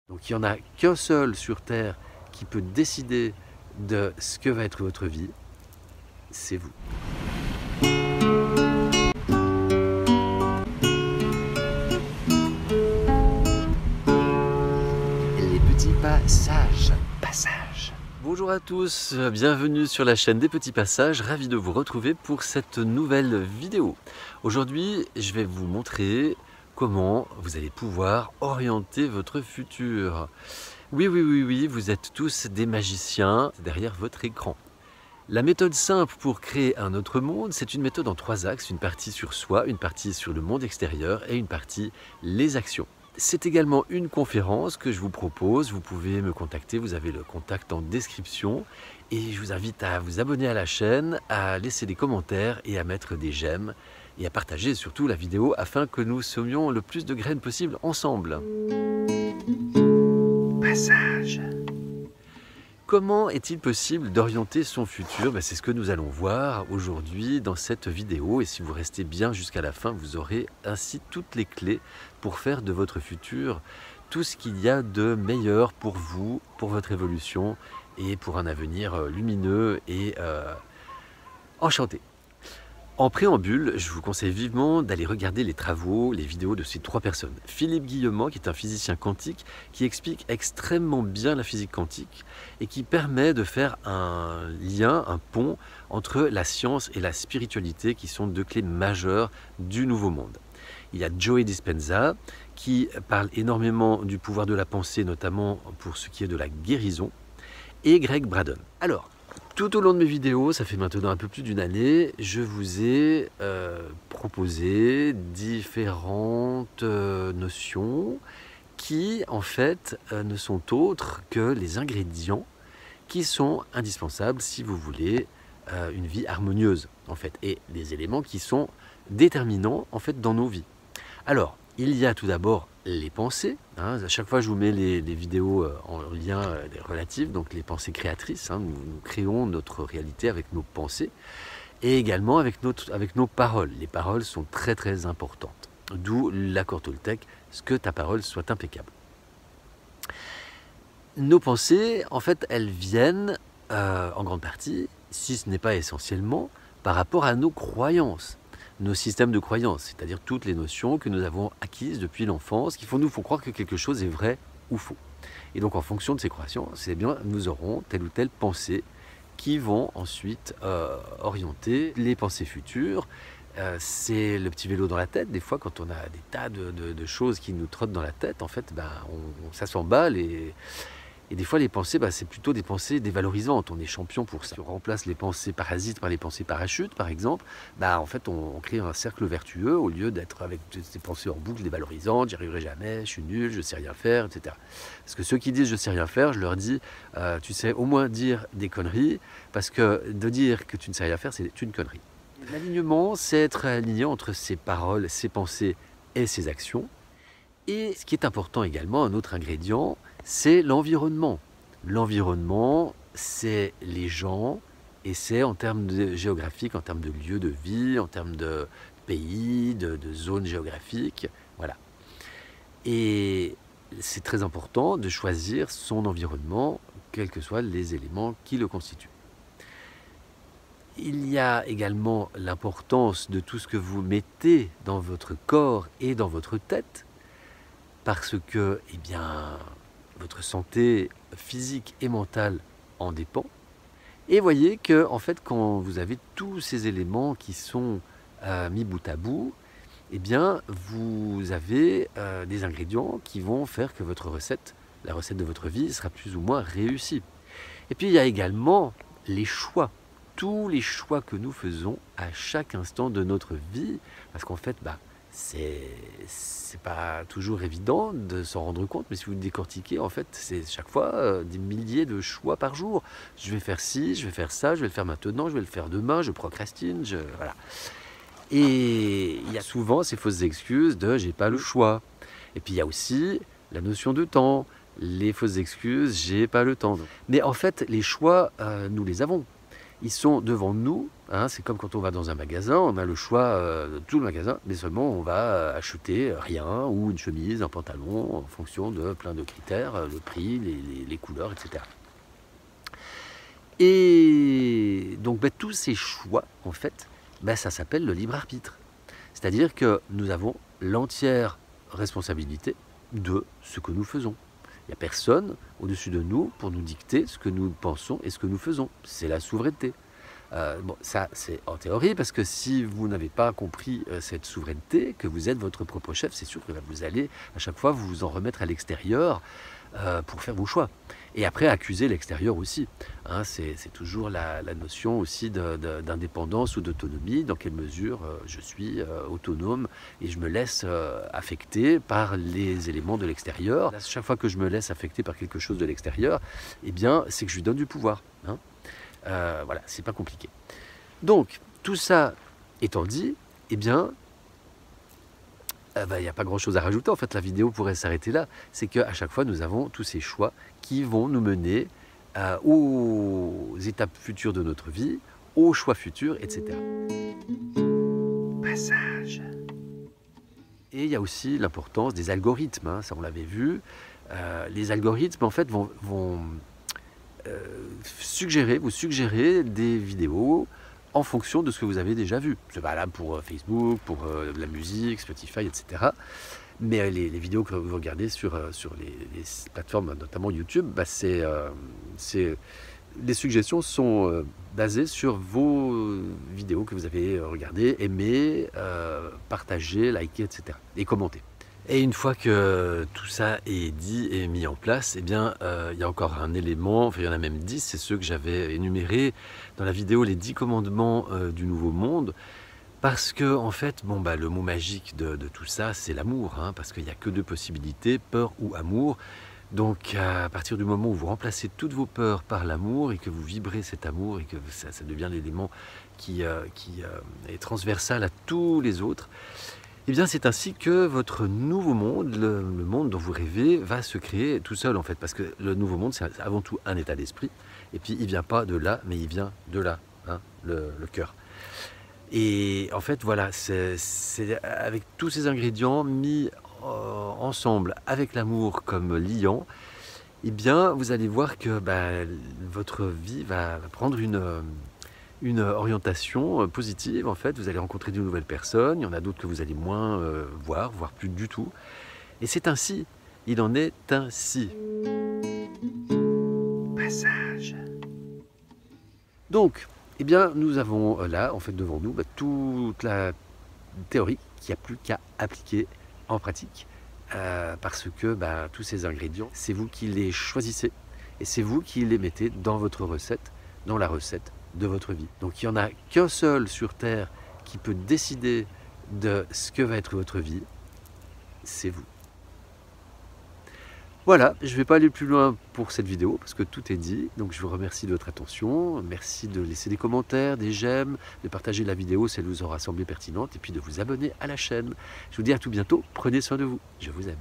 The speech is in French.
Donc il n'y en a qu'un seul sur Terre qui peut décider de ce que va être votre vie, c'est vous. Les petits passages. Bonjour à tous, bienvenue sur la chaîne des petits passages, ravi de vous retrouver pour cette nouvelle vidéo. Aujourd'hui, je vais vous montrer comment vous allez pouvoir orienter votre futur. Oui, vous êtes tous des magiciens derrière votre écran. La méthode simple pour créer un autre monde, c'est une méthode en 3 axes, une partie sur soi, une partie sur le monde extérieur et une partie les actions. C'est également une conférence que je vous propose, vous pouvez me contacter, vous avez le contact en description et je vous invite à vous abonner à la chaîne, à laisser des commentaires et à mettre des j'aime et à partager surtout la vidéo afin que nous semions le plus de graines possible ensemble. Passage. Comment est-il possible d'orienter son futur? C'est ce que nous allons voir aujourd'hui dans cette vidéo et si vous restez bien jusqu'à la fin, vous aurez ainsi toutes les clés pour faire de votre futur tout ce qu'il y a de meilleur pour vous, pour votre évolution et pour un avenir lumineux et enchanté. En préambule, je vous conseille vivement d'aller regarder les travaux, les vidéos de ces 3 personnes. Philippe Guillemot, qui est un physicien quantique, qui explique extrêmement bien la physique quantique et qui permet de faire un lien, un pont entre la science et la spiritualité, qui sont 2 clés majeures du nouveau monde. Il y a Joe Dispenza, qui parle énormément du pouvoir de la pensée, notamment pour ce qui est de la guérison, et Greg Braden. Alors, tout au long de mes vidéos, ça fait maintenant un peu plus d'une année, je vous ai proposé différentes notions qui, en fait, ne sont autres que les ingrédients qui sont indispensables si vous voulez une vie harmonieuse, en fait, et des éléments qui sont déterminants, en fait, dans nos vies. Alors, il y a tout d'abord les pensées. À chaque fois, je vous mets les vidéos en lien relatif, donc les pensées créatrices. Nous créons notre réalité avec nos pensées et également avec nos paroles. Les paroles sont très très importantes. D'où l'accord Toltec, ce que ta parole soit impeccable. Nos pensées, en fait, elles viennent en grande partie, si ce n'est pas essentiellement, par rapport à nos croyances. Nos systèmes de croyances, c'est-à-dire toutes les notions que nous avons acquises depuis l'enfance, qui nous font croire que quelque chose est vrai ou faux. Et donc en fonction de ces croyances, nous aurons telle ou telle pensée qui vont ensuite orienter les pensées futures. C'est le petit vélo dans la tête, des fois quand on a des tas de choses qui nous trottent dans la tête, en fait ça s'emballe et des fois les pensées, c'est plutôt des pensées dévalorisantes, on est champion pour ça. Si on remplace les pensées parasites par les pensées parachutes par exemple, en fait on crée un cercle vertueux au lieu d'être avec ces pensées en boucle dévalorisantes, j'y arriverai jamais, je suis nul, je sais rien faire, etc. Parce que ceux qui disent je sais rien faire, je leur dis tu sais au moins dire des conneries, parce que de dire que tu ne sais rien faire c'est une connerie. L'alignement, c'est être aligné entre ses paroles, ses pensées et ses actions. Et ce qui est important également, un autre ingrédient, c'est l'environnement. L'environnement, c'est les gens, et c'est en termes géographiques, en termes de lieux de vie, en termes de pays, de zones géographiques, voilà. Et c'est très important de choisir son environnement, quels que soient les éléments qui le constituent. Il y a également l'importance de tout ce que vous mettez dans votre corps et dans votre tête, parce que votre santé physique et mentale en dépend. Et voyez que en fait, quand vous avez tous ces éléments qui sont mis bout à bout, vous avez des ingrédients qui vont faire que votre recette, la recette de votre vie, sera plus ou moins réussie. Et puis il y a également les choix. Tous les choix que nous faisons à chaque instant de notre vie, parce qu'en fait, c'est pas toujours évident de s'en rendre compte, mais si vous le décortiquez, en fait, c'est chaque fois des milliers de choix par jour. Je vais faire ci, je vais faire ça, je vais le faire maintenant, je vais le faire demain, je procrastine, voilà. Et il y a souvent ces fausses excuses de « j'ai pas le choix ». Et puis il y a aussi la notion de temps, les fausses excuses « j'ai pas le temps ». Mais en fait, les choix, nous les avons. Ils sont devant nous, hein, c'est comme quand on va dans un magasin, on a le choix de tout le magasin, mais seulement on va acheter rien, ou une chemise, un pantalon, en fonction de plein de critères, le prix, les couleurs, etc. Et donc tous ces choix, en fait, ça s'appelle le libre arbitre. C'est-à-dire que nous avons l'entière responsabilité de ce que nous faisons. Il n'y a personne au-dessus de nous pour nous dicter ce que nous pensons et ce que nous faisons. C'est la souveraineté. Ça, c'est en théorie, parce que si vous n'avez pas compris cette souveraineté, que vous êtes votre propre chef, c'est sûr que vous allez à chaque fois vous en remettre à l'extérieur pour faire vos choix. Et après, accuser l'extérieur aussi. Hein, c'est toujours la notion aussi d'indépendance ou d'autonomie. Dans quelle mesure je suis autonome et je me laisse affecter par les éléments de l'extérieur. Chaque fois que je me laisse affecter par quelque chose de l'extérieur, eh bien, c'est que je lui donne du pouvoir. Hein. Voilà, c'est pas compliqué. Donc, tout ça étant dit, eh bien, il n'y a pas grand chose à rajouter. En fait, la vidéo pourrait s'arrêter là. C'est qu'à chaque fois, nous avons tous ces choix qui vont nous mener aux étapes futures de notre vie, aux choix futurs, etc. Passage. Et il y a aussi l'importance des algorithmes. Hein, ça, on l'avait vu. Les algorithmes, en fait, vont vous suggérer des vidéos en fonction de ce que vous avez déjà vu. C'est valable pour Facebook, pour la musique, Spotify, etc. Mais les vidéos que vous regardez sur les plateformes, notamment YouTube, les suggestions sont basées sur vos vidéos que vous avez regardées, aimées, partagées, likées, etc. et commentées. Et une fois que tout ça est dit et mis en place, eh bien, il y a encore un élément, enfin, il y en a même 10, c'est ceux que j'avais énumérés dans la vidéo, les 10 commandements du Nouveau Monde. Parce que, en fait, le mot magique de tout ça, c'est l'amour, hein, parce qu'il n'y a que deux possibilités, peur ou amour. Donc, à partir du moment où vous remplacez toutes vos peurs par l'amour et que vous vibrez cet amour et que ça devient l'élément qui est transversal à tous les autres, eh bien, c'est ainsi que votre nouveau monde, le monde dont vous rêvez, va se créer tout seul, en fait. Parce que le nouveau monde, c'est avant tout un état d'esprit. Et puis, il ne vient pas de là, mais il vient de là, hein, le cœur. Et en fait, voilà, c'est avec tous ces ingrédients mis ensemble, avec l'amour comme liant, eh bien, vous allez voir que votre vie va prendre une orientation positive. En fait, vous allez rencontrer de nouvelles personnes, il y en a d'autres que vous allez moins voir, voire plus du tout. Et c'est ainsi, il en est ainsi. Passage. Donc, eh bien, nous avons là, en fait, devant nous, toute la théorie qu'il n'y a plus qu'à appliquer en pratique. Parce que tous ces ingrédients, c'est vous qui les choisissez et c'est vous qui les mettez dans votre recette, dans la recette de votre vie. Donc il n'y en a qu'un seul sur Terre qui peut décider de ce que va être votre vie, c'est vous. Voilà, je ne vais pas aller plus loin pour cette vidéo parce que tout est dit. Donc je vous remercie de votre attention. Merci de laisser des commentaires, des j'aime, de partager la vidéo si elle vous aura semblé pertinente et puis de vous abonner à la chaîne. Je vous dis à tout bientôt. Prenez soin de vous. Je vous aime.